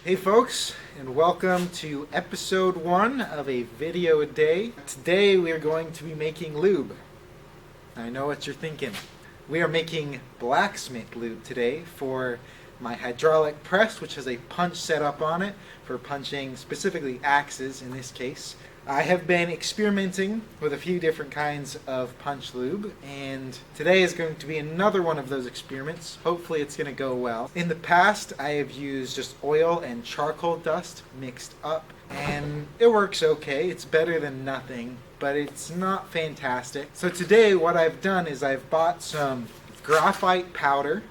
Hey folks, and welcome to episode 1 of a video a day. Today we are going to be making lube. I know what you're thinking. We are making blacksmith lube today for my hydraulic press, which has a punch set up on it for punching specifically axes in this case. I have been experimenting with a few different kinds of punch lube, and today is going to be another one of those experiments. Hopefully it's going to go well. In the past I have used just oil and charcoal dust mixed up, and it works okay. It's better than nothing, but it's not fantastic. So today what I've done is I've bought some graphite powder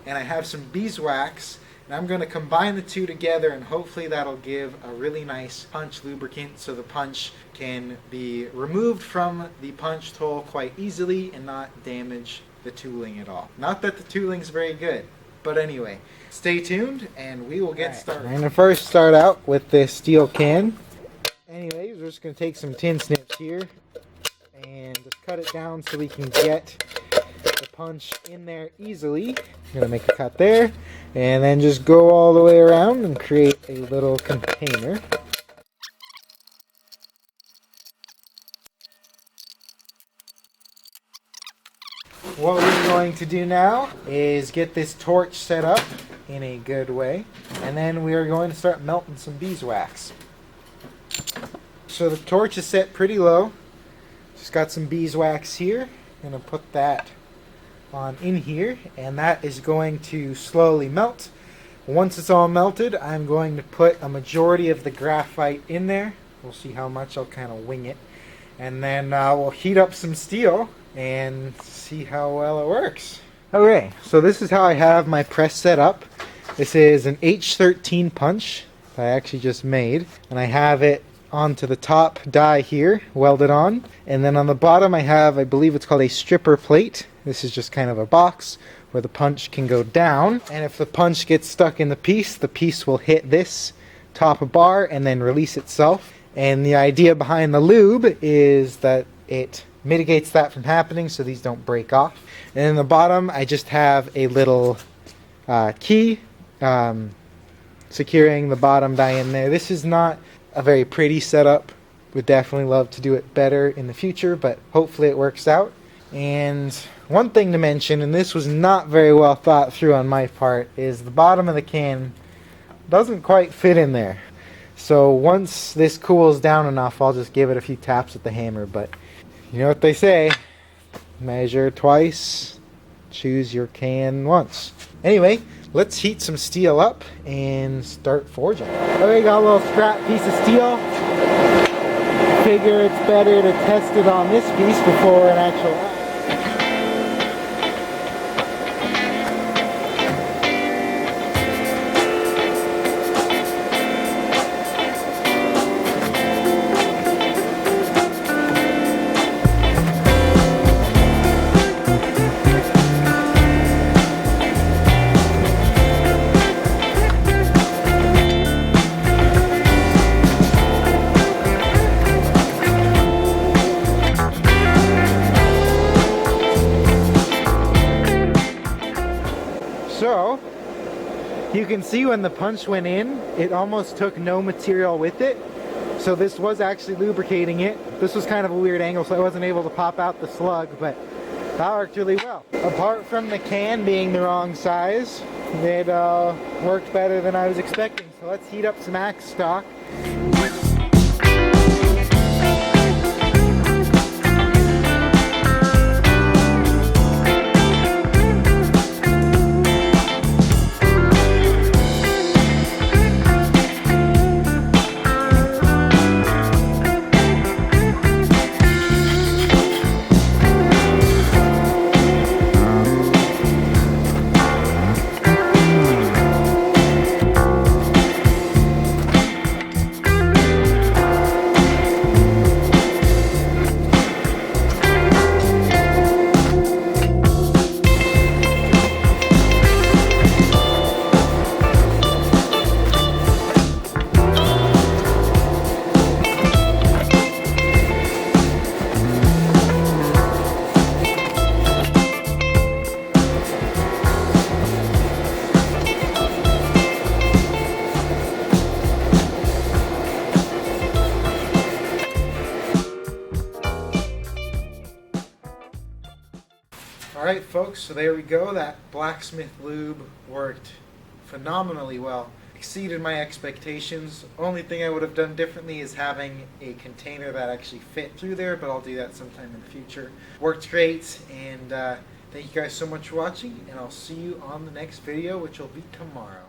and I have some beeswax, and I'm going to combine the two together, and hopefully that'll give a really nice punch lubricant so the punch can be removed from the punch tool quite easily and not damage the tooling at all. Not that the tooling's very good, but anyway, stay tuned and we will get started. I'm going to first start out with this steel can. Anyways, we're just going to take some tin snips here and just cut it down so we can get the punch in there easily. I'm going to make a cut there and then just go all the way around and create a little container. What we're going to do now is get this torch set up in a good way, and then we are going to start melting some beeswax. So the torch is set pretty low. Just got some beeswax here. I'm going to put that on in here, and that is going to slowly melt. Once it's all melted, I'm going to put a majority of the graphite in there. We'll see how much. I'll kind of wing it, and then we'll heat up some steel and see how well it works. Okay, so this is how I have my press set up. This is an H13 punch that I actually just made, and I have it onto the top die here, welded on, and then on the bottom I have, I believe it's called a stripper plate. This is just kind of a box where the punch can go down, and if the punch gets stuck in the piece will hit this top bar and then release itself. And the idea behind the lube is that it mitigates that from happening so these don't break off. And in the bottom I just have a little key securing the bottom die in there. This is not a very pretty setup. Would definitely love to do it better in the future, but hopefully it works out. And one thing to mention, and this was not very well thought through on my part, is the bottom of the can doesn't quite fit in there. So once this cools down enough, I'll just give it a few taps with the hammer. But you know what they say, measure twice, choose your can once. Anyway, let's heat some steel up and start forging. Okay, got a little scrap piece of steel. Figure it's better to test it on this piece before an actual... So, you can see when the punch went in, it almost took no material with it. So this was actually lubricating it. This was kind of a weird angle, so I wasn't able to pop out the slug, but that worked really well. Apart from the can being the wrong size, it worked better than I was expecting. So let's heat up some axe stock. Alright folks, so there we go. That blacksmith lube worked phenomenally well. Exceeded my expectations. Only thing I would have done differently is having a container that actually fit through there, but I'll do that sometime in the future. Worked great, and thank you guys so much for watching, and I'll see you on the next video, which will be tomorrow.